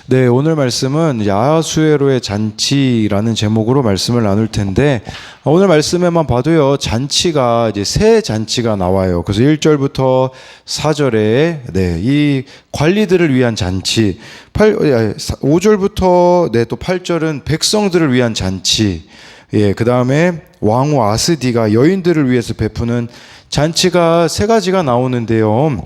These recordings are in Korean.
네, 오늘 말씀은 야하수에로의 잔치라는 제목으로 말씀을 나눌 텐데, 오늘 말씀에만 봐도요, 잔치가 이제 새 잔치가 나와요. 그래서 1절부터 4절에 이 관리들을 위한 잔치, 5절부터 또 8절은 백성들을 위한 잔치, 그 다음에 왕후 아스디가 여인들을 위해서 베푸는 잔치가 세 가지가 나오는데요.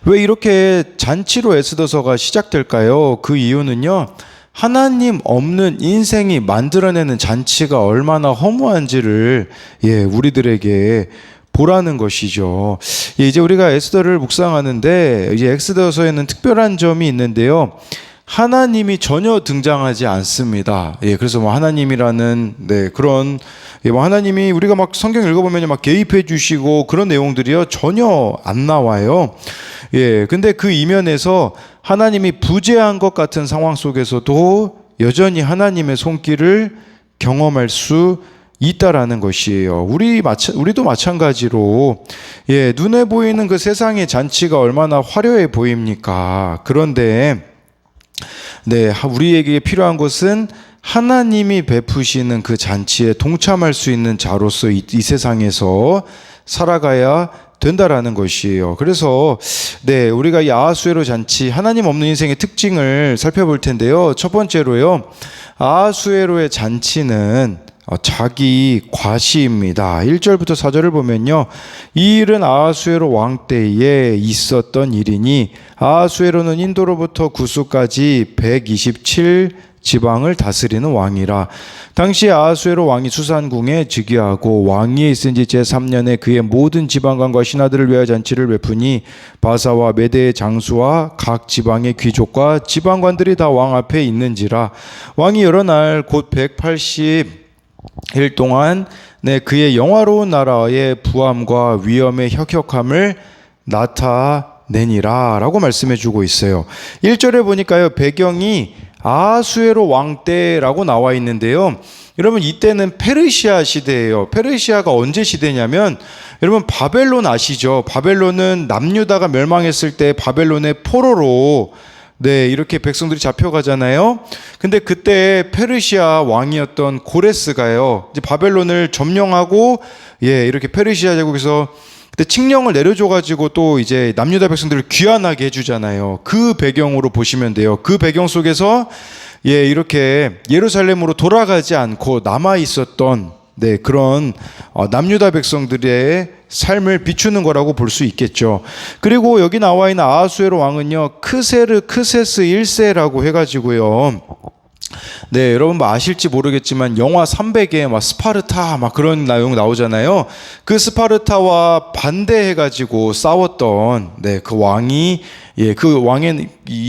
왜 이렇게 잔치로 에스더서가 시작될까요? 그 이유는요, 하나님 없는 인생이 만들어내는 잔치가 얼마나 허무한지를 우리들에게 보라는 것이죠. 이제 우리가 에스더를 묵상하는데, 이제 에스더서에는 특별한 점이 있는데요. 하나님이 전혀 등장하지 않습니다. 그래서 뭐 하나님이라는 그런 하나님이 우리가 막 성경 읽어보면 막 개입해 주시고 그런 내용들이요 전혀 안 나와요. 근데 그 이면에서 하나님이 부재한 것 같은 상황 속에서도 여전히 하나님의 손길을 경험할 수 있다라는 것이에요. 우리도 마찬가지로 눈에 보이는 그 세상의 잔치가 얼마나 화려해 보입니까? 그런데 우리에게 필요한 것은 하나님이 베푸시는 그 잔치에 동참할 수 있는 자로서 이 세상에서 살아가야 된다라는 것이에요. 그래서 우리가 야하수에로 잔치, 하나님 없는 인생의 특징을 살펴볼 텐데요. 첫 번째로요, 아하수에로의 잔치는 자기 과시입니다. 1절부터 4절을 보면요, 이 일은 아하수에로 왕 때에 있었던 일이니 아하수에로는 인도로부터 구스까지 127 지방을 다스리는 왕이라. 당시 아하수에로 왕이 수산궁에 즉위하고 왕위에 있은 지 제3년에 그의 모든 지방관과 신하들을 위하여 잔치를 베푸니 바사와 메대의 장수와 각 지방의 귀족과 지방관들이 다 왕 앞에 있는지라. 왕이 여러 날 곧 180일 동안 그의 영화로운 나라의 부함과 위엄의 혁혁함을 나타내니라 라고 말씀해 주고 있어요. 1절에 보니까요, 배경이 아하수에로 왕 때라고 나와 있는데요. 여러분, 이때는 페르시아 시대예요. 페르시아가 언제 시대냐면, 여러분 바벨론 아시죠? 바벨론은 남유다가 멸망했을 때 바벨론의 포로로 이렇게 백성들이 잡혀가잖아요. 근데 그때 페르시아 왕이었던 고레스가요, 이제 바벨론을 점령하고 이렇게 페르시아 제국에서 그때 칙령을 내려줘가지고 또 이제 남유다 백성들을 귀환하게 해주잖아요. 그 배경으로 보시면 돼요. 그 배경 속에서 이렇게 예루살렘으로 돌아가지 않고 남아 있었던 그런 남유다 백성들의 삶을 비추는 거라고 볼 수 있겠죠. 그리고 여기 나와 있는 아하수에로 왕은요, 크세스 1세라고 해가지고요. 여러분 뭐 아실지 모르겠지만 영화 300에 막 스파르타 막 그런 내용 나오잖아요. 그 스파르타와 반대해가지고 싸웠던 그 왕이 그 왕의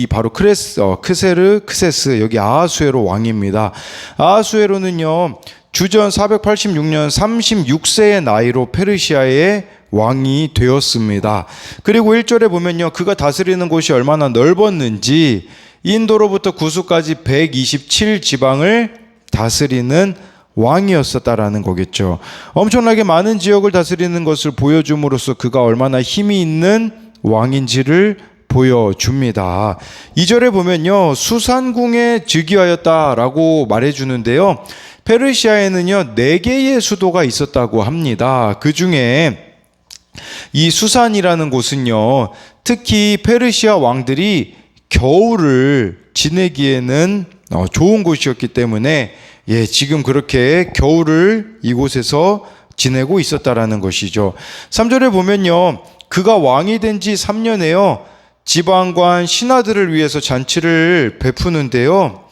바로 크세스 여기 아하수에로 왕입니다. 아하수에로는요, 주전 486년 36세의 나이로 페르시아의 왕이 되었습니다. 그리고 1절에 보면요, 그가 다스리는 곳이 얼마나 넓었는지 인도로부터 구스까지 127 지방을 다스리는 왕이었었다라는 거겠죠. 엄청나게 많은 지역을 다스리는 것을 보여줌으로써 그가 얼마나 힘이 있는 왕인지를 보여줍니다. 2절에 보면요, 수산궁에 즉위하였다라고 말해주는데요, 페르시아에는요 4개의 수도가 있었다고 합니다. 그 중에 이 수산이라는 곳은요, 특히 페르시아 왕들이 겨울을 지내기에는 좋은 곳이었기 때문에 지금 그렇게 겨울을 이곳에서 지내고 있었다라는 것이죠. 3절에 보면요, 그가 왕이 된 지 3년에요 지방관 신하들을 위해서 잔치를 베푸는데요.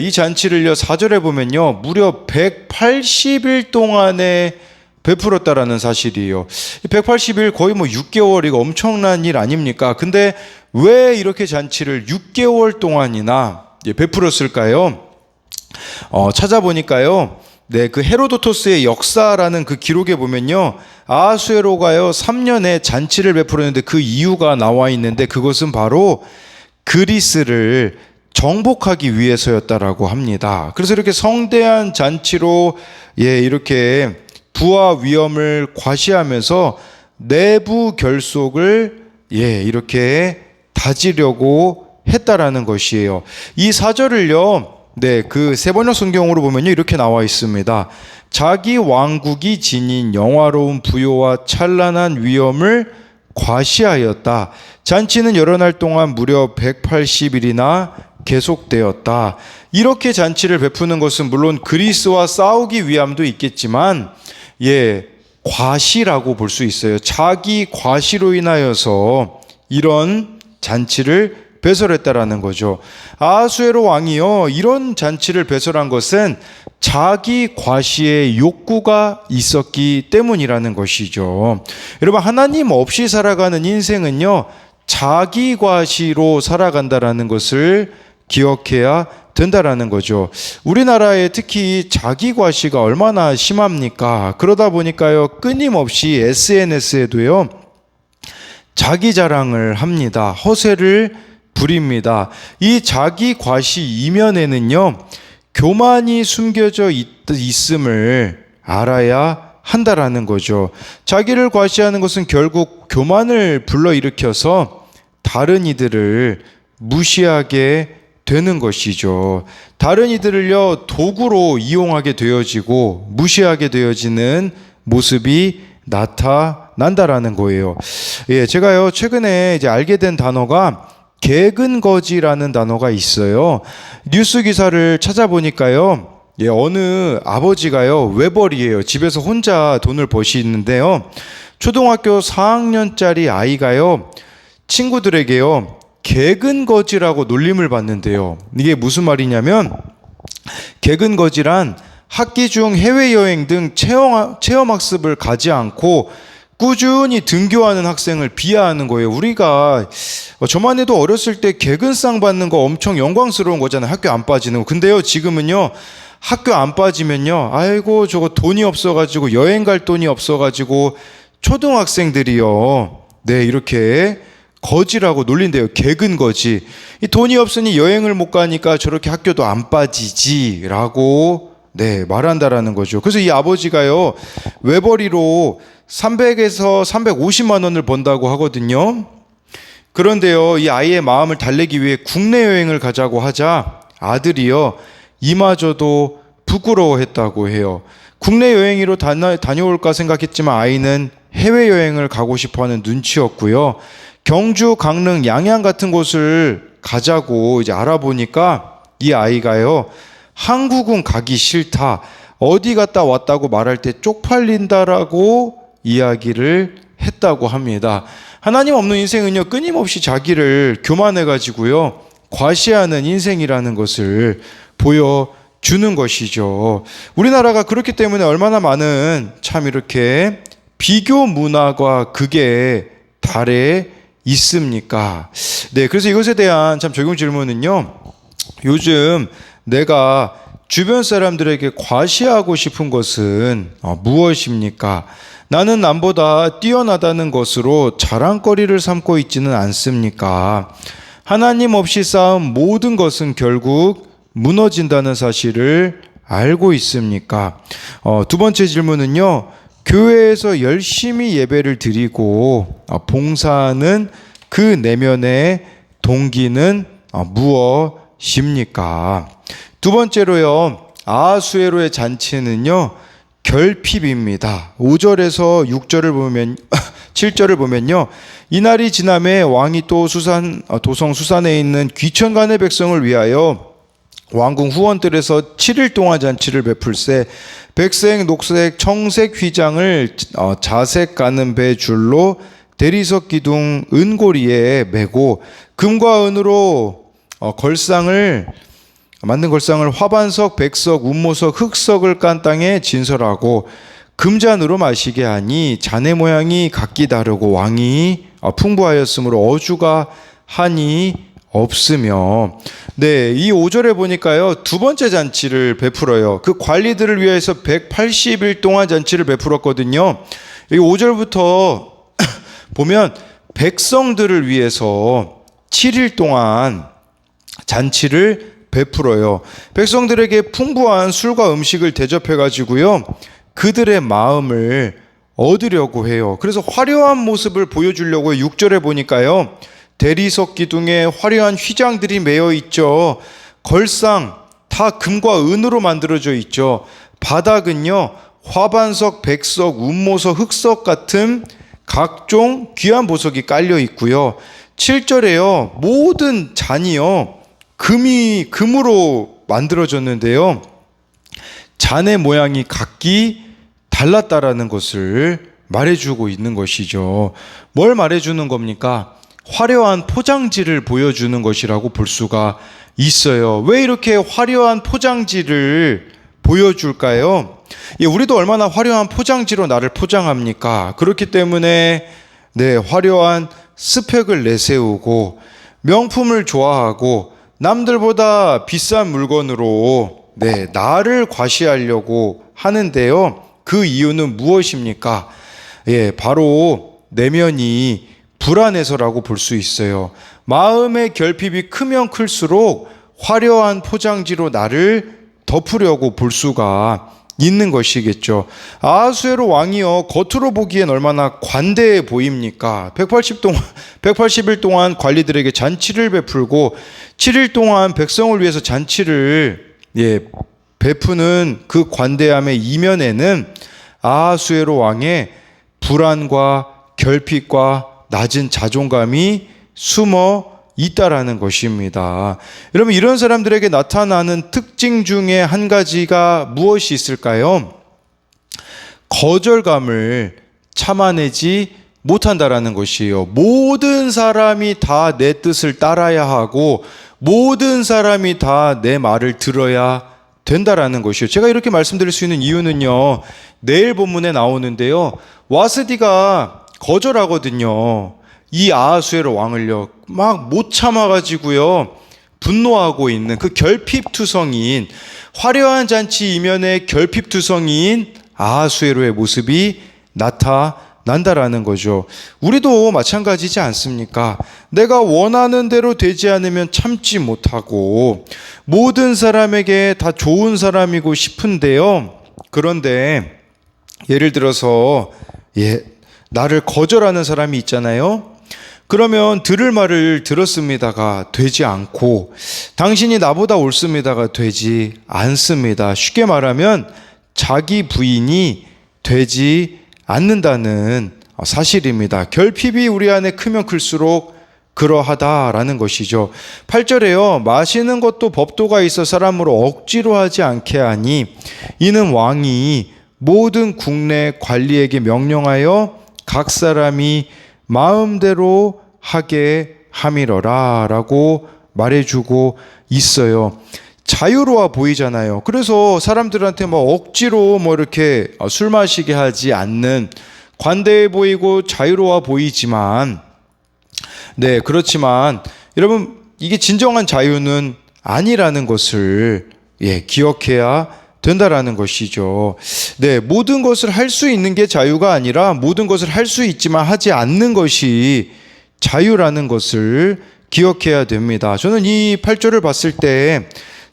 이 잔치를요 4절에 보면요 무려 180일 동안에 베풀었다라는 사실이에요. 180일 거의 뭐 6개월, 이거 엄청난 일 아닙니까? 근데 왜 이렇게 잔치를 6개월 동안이나 베풀었을까요? 찾아보니까요, 그 헤로도토스의 역사라는 그 기록에 보면요, 아하수에로가요 3년에 잔치를 베풀었는데 그 이유가 나와 있는데, 그것은 바로 그리스를 정복하기 위해서였다라고 합니다. 그래서 이렇게 성대한 잔치로 이렇게 부와 위엄을 과시하면서 내부 결속을 이렇게 다지려고 했다라는 것이에요. 이 4절을요. 네, 그 세번역 성경으로 보면요. 이렇게 나와 있습니다. 자기 왕국이 지닌 영화로운 부요와 찬란한 위엄을 과시하였다. 잔치는 여러 날 동안 무려 180일이나 계속되었다. 이렇게 잔치를 베푸는 것은 물론 그리스와 싸우기 위함도 있겠지만, 과시라고 볼 수 있어요. 자기 과시로 인하여서 이런 잔치를 배설했다라는 거죠. 아하수에로 왕이요, 이런 잔치를 배설한 것은 자기 과시의 욕구가 있었기 때문이라는 것이죠. 여러분, 하나님 없이 살아가는 인생은요, 자기 과시로 살아간다라는 것을 기억해야 된다라는 거죠. 우리나라에 특히 자기 과시가 얼마나 심합니까? 그러다 보니까요, 끊임없이 SNS에도요, 자기 자랑을 합니다. 허세를 부립니다. 이 자기 과시 이면에는요, 교만이 숨겨져 있음을 알아야 한다라는 거죠. 자기를 과시하는 것은 결국 교만을 불러일으켜서 다른 이들을 무시하게 되는 것이죠. 다른 이들을요, 도구로 이용하게 되어지고 무시하게 되어지는 모습이 나타난다라는 거예요. 제가요, 최근에 이제 알게 된 단어가 개근거지라는 단어가 있어요. 뉴스 기사를 찾아보니까요, 어느 아버지가요, 외벌이에요. 집에서 혼자 돈을 버시는데요, 초등학교 4학년짜리 아이가요, 친구들에게요, 개근거지라고 놀림을 받는데요. 이게 무슨 말이냐면, 개근거지란 학기 중 해외여행 등 체험학습을 가지 않고 꾸준히 등교하는 학생을 비하하는 거예요. 우리가 저만 해도 어렸을 때 개근상 받는 거 엄청 영광스러운 거잖아요. 학교 안 빠지는 거. 근데요, 지금은요, 학교 안 빠지면요, 아이고 저거 돈이 없어가지고 여행 갈 돈이 없어가지고 초등학생들이요, 이렇게 거지라고 놀린대요. 개근거지. 이 돈이 없으니 여행을 못 가니까 저렇게 학교도 안 빠지지라고 말한다라는 거죠. 그래서 이 아버지가요, 외벌이로 300에서 350만 원을 번다고 하거든요. 그런데요, 이 아이의 마음을 달래기 위해 국내 여행을 가자고 하자 아들이요, 이마저도 부끄러워했다고 해요. 국내 여행으로 다녀올까 생각했지만 아이는 해외여행을 가고 싶어하는 눈치였고요. 경주, 강릉, 양양 같은 곳을 가자고 이제 알아보니까 이 아이가요, 한국은 가기 싫다, 어디 갔다 왔다고 말할 때 쪽팔린다라고 이야기를 했다고 합니다. 하나님 없는 인생은요, 끊임없이 자기를 교만해가지고요, 과시하는 인생이라는 것을 보여주는 것이죠. 우리나라가 그렇기 때문에 얼마나 많은 참 이렇게 비교 문화가 극에 달해 있습니까? 그래서 이것에 대한 참 적용 질문은요, 요즘 내가 주변 사람들에게 과시하고 싶은 것은 무엇입니까? 나는 남보다 뛰어나다는 것으로 자랑거리를 삼고 있지는 않습니까? 하나님 없이 쌓은 모든 것은 결국 무너진다는 사실을 알고 있습니까? 두 번째 질문은요, 교회에서 열심히 예배를 드리고 봉사하는 그 내면의 동기는 무엇입니까? 두 번째로요, 아하수에로의 잔치는요, 결핍입니다. 5절에서 6절을 보면 7절을 보면요, 이날이 지남에 왕이 또 도성 수산에 있는 귀천간의 백성을 위하여 왕궁 후원들에서 7일 동안 잔치를 베풀세 백색, 녹색, 청색 휘장을 자색 가는 배 줄로 대리석 기둥 은고리에 메고 금과 은으로 만든 걸상을 화반석, 백석, 운모석, 흑석을 깐 땅에 진설하고 금잔으로 마시게 하니 잔의 모양이 각기 다르고 왕이 풍부하였으므로 어주가 한이 없으며. 이 5절에 보니까요, 두 번째 잔치를 베풀어요. 그 관리들을 위해서 180일 동안 잔치를 베풀었거든요. 이 5절부터 보면 백성들을 위해서 7일 동안 잔치를 베풀어요. 백성들에게 풍부한 술과 음식을 대접해 가지고요, 그들의 마음을 얻으려고 해요. 그래서 화려한 모습을 보여주려고 6절에 보니까요, 대리석 기둥에 화려한 휘장들이 매여 있죠. 걸상 다 금과 은으로 만들어져 있죠. 바닥은요, 화반석, 백석, 운모석, 흑석 같은 각종 귀한 보석이 깔려 있고요. 7절에요, 모든 잔이요, 금으로 만들어졌는데요. 잔의 모양이 각기 달랐다라는 것을 말해주고 있는 것이죠. 뭘 말해주는 겁니까? 화려한 포장지를 보여주는 것이라고 볼 수가 있어요. 왜 이렇게 화려한 포장지를 보여줄까요? 우리도 얼마나 화려한 포장지로 나를 포장합니까? 그렇기 때문에 화려한 스펙을 내세우고 명품을 좋아하고 남들보다 비싼 물건으로 나를 과시하려고 하는데요. 그 이유는 무엇입니까? 바로 내면이 불안해서라고 볼 수 있어요. 마음의 결핍이 크면 클수록 화려한 포장지로 나를 덮으려고 볼 수가 있는 것이겠죠. 아하수에로 왕이요, 겉으로 보기엔 얼마나 관대해 보입니까? 180일 동안 관리들에게 잔치를 베풀고 7일 동안 백성을 위해서 잔치를 베푸는 그 관대함의 이면에는 아하수에로 왕의 불안과 결핍과 낮은 자존감이 숨어 있다라는 것입니다. 여러분, 이런 사람들에게 나타나는 특징 중에 한 가지가 무엇이 있을까요? 거절감을 참아내지 못한다라는 것이에요. 모든 사람이 다 내 뜻을 따라야 하고 모든 사람이 다 내 말을 들어야 된다라는 것이에요. 제가 이렇게 말씀드릴 수 있는 이유는요, 내일 본문에 나오는데요, 와스디가 거절하거든요. 이 아하수에로 왕을요, 막 못 참아가지고요, 분노하고 있는 그 결핍투성이인, 화려한 잔치 이면에 결핍투성이인 아하수에로의 모습이 나타난다라는 거죠. 우리도 마찬가지지 않습니까? 내가 원하는 대로 되지 않으면 참지 못하고 모든 사람에게 다 좋은 사람이고 싶은데요. 그런데 예를 들어서 나를 거절하는 사람이 있잖아요. 그러면 들을 말을 들었습니다가 되지 않고 당신이 나보다 옳습니다가 되지 않습니다. 쉽게 말하면 자기 부인이 되지 않는다는 사실입니다. 결핍이 우리 안에 크면 클수록 그러하다라는 것이죠. 8절에요. 마시는 것도 법도가 있어 사람으로 억지로 하지 않게 하니 이는 왕이 모든 국내 관리에게 명령하여 각 사람이 마음대로 하게 함이러라 라고 말해주고 있어요. 자유로워 보이잖아요. 그래서 사람들한테 억지로 이렇게 술 마시게 하지 않는, 관대해 보이고 자유로워 보이지만, 그렇지만 여러분, 이게 진정한 자유는 아니라는 것을 기억해야 된다라는 것이죠. 모든 것을 할 수 있는 게 자유가 아니라 모든 것을 할 수 있지만 하지 않는 것이 자유라는 것을 기억해야 됩니다. 저는 이 8절을 봤을 때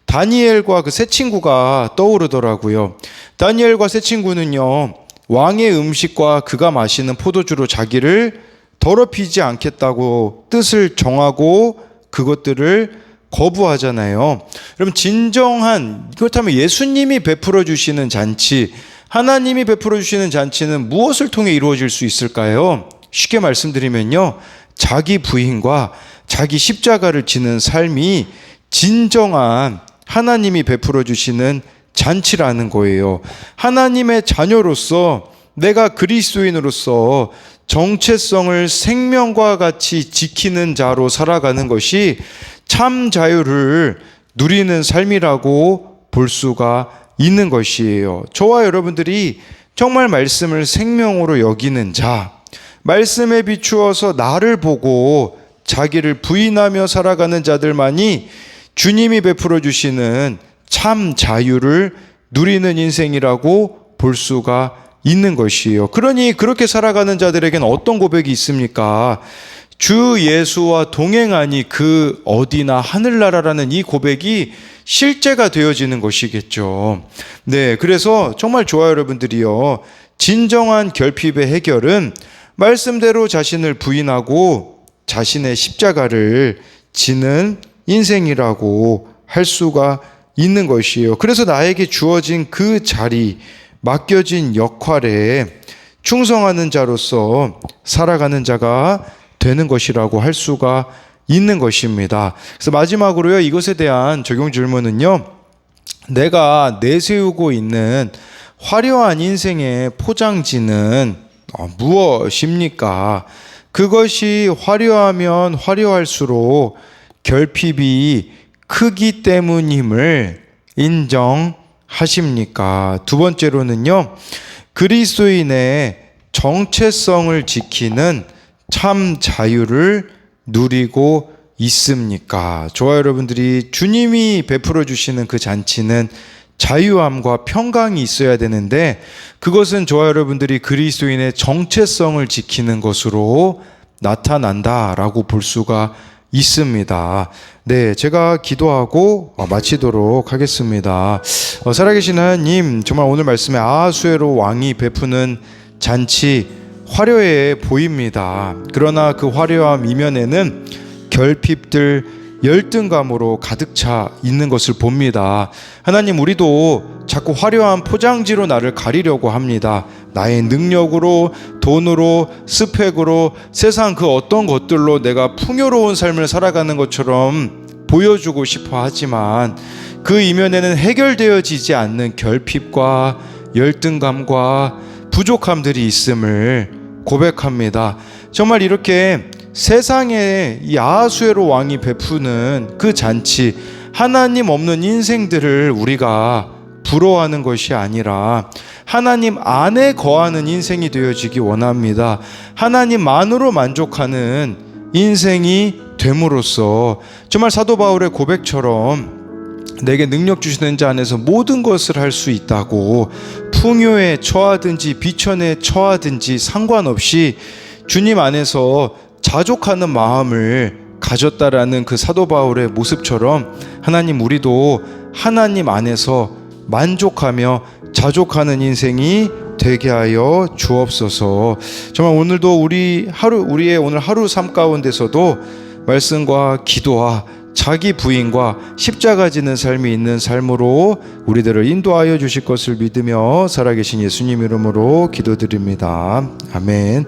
다니엘과 그 세 친구가 떠오르더라고요. 다니엘과 세 친구는요, 왕의 음식과 그가 마시는 포도주로 자기를 더럽히지 않겠다고 뜻을 정하고 그것들을 거부하잖아요. 여러분, 진정한, 그렇다면 예수님이 베풀어 주시는 잔치, 하나님이 베풀어 주시는 잔치는 무엇을 통해 이루어질 수 있을까요? 쉽게 말씀드리면요, 자기 부인과 자기 십자가를 지는 삶이 진정한 하나님이 베풀어 주시는 잔치라는 거예요. 하나님의 자녀로서, 내가 그리스도인으로서 정체성을 생명과 같이 지키는 자로 살아가는 것이 참 자유를 누리는 삶이라고 볼 수가 있는 것이에요. 저와 여러분들이 정말 말씀을 생명으로 여기는 자, 말씀에 비추어서 나를 보고 자기를 부인하며 살아가는 자들만이 주님이 베풀어 주시는 참 자유를 누리는 인생이라고 볼 수가 있는 것이에요. 그러니 그렇게 살아가는 자들에게는 어떤 고백이 있습니까? 주 예수와 동행하니 그 어디나 하늘나라라는 이 고백이 실제가 되어지는 것이겠죠. 그래서 정말 좋아요, 여러분들이요. 진정한 결핍의 해결은 말씀대로 자신을 부인하고 자신의 십자가를 지는 인생이라고 할 수가 있는 것이에요. 그래서 나에게 주어진 그 자리, 맡겨진 역할에 충성하는 자로서 살아가는 자가 되는 것이라고 할 수가 있는 것입니다. 그래서 마지막으로요, 이것에 대한 적용 질문은요, 내가 내세우고 있는 화려한 인생의 포장지는 무엇입니까? 그것이 화려하면 화려할수록 결핍이 크기 때문임을 인정하십니까? 두 번째로는요, 그리스도인의 정체성을 지키는 참 자유를 누리고 있습니까? 저와 여러분들이 주님이 베풀어 주시는 그 잔치는 자유함과 평강이 있어야 되는데, 그것은 저와 여러분들이 그리스도인의 정체성을 지키는 것으로 나타난다라고 볼 수가 있습니다. 네, 제가 기도하고 마치도록 하겠습니다. 살아계신 하나님, 정말 오늘 말씀에 아하수에로 왕이 베푸는 잔치 화려해 보입니다. 그러나 그 화려함 이면에는 결핍들, 열등감으로 가득 차 있는 것을 봅니다. 하나님, 우리도 자꾸 화려한 포장지로 나를 가리려고 합니다. 나의 능력으로, 돈으로, 스펙으로, 세상 그 어떤 것들로 내가 풍요로운 삶을 살아가는 것처럼 보여주고 싶어 하지만, 그 이면에는 해결되어지지 않는 결핍과 열등감과 부족함들이 있음을 고백합니다. 정말 이렇게 세상에 이 아하수에로 왕이 베푸는 그 잔치, 하나님 없는 인생들을 우리가 부러워하는 것이 아니라 하나님 안에 거하는 인생이 되어지기 원합니다. 하나님만으로 만족하는 인생이 됨으로써 정말 사도 바울의 고백처럼 내게 능력 주시는 자 안에서 모든 것을 할 수 있다고, 풍요에 처하든지 비천에 처하든지 상관없이 주님 안에서 자족하는 마음을 가졌다라는 그 사도 바울의 모습처럼, 하나님, 우리도 하나님 안에서 만족하며 자족하는 인생이 되게 하여 주옵소서. 정말 오늘도 우리의 오늘 하루 삶 가운데서도 말씀과 기도와 자기 부인과 십자가 지는 삶이 있는 삶으로 우리들을 인도하여 주실 것을 믿으며 살아계신 예수님 이름으로 기도드립니다. 아멘.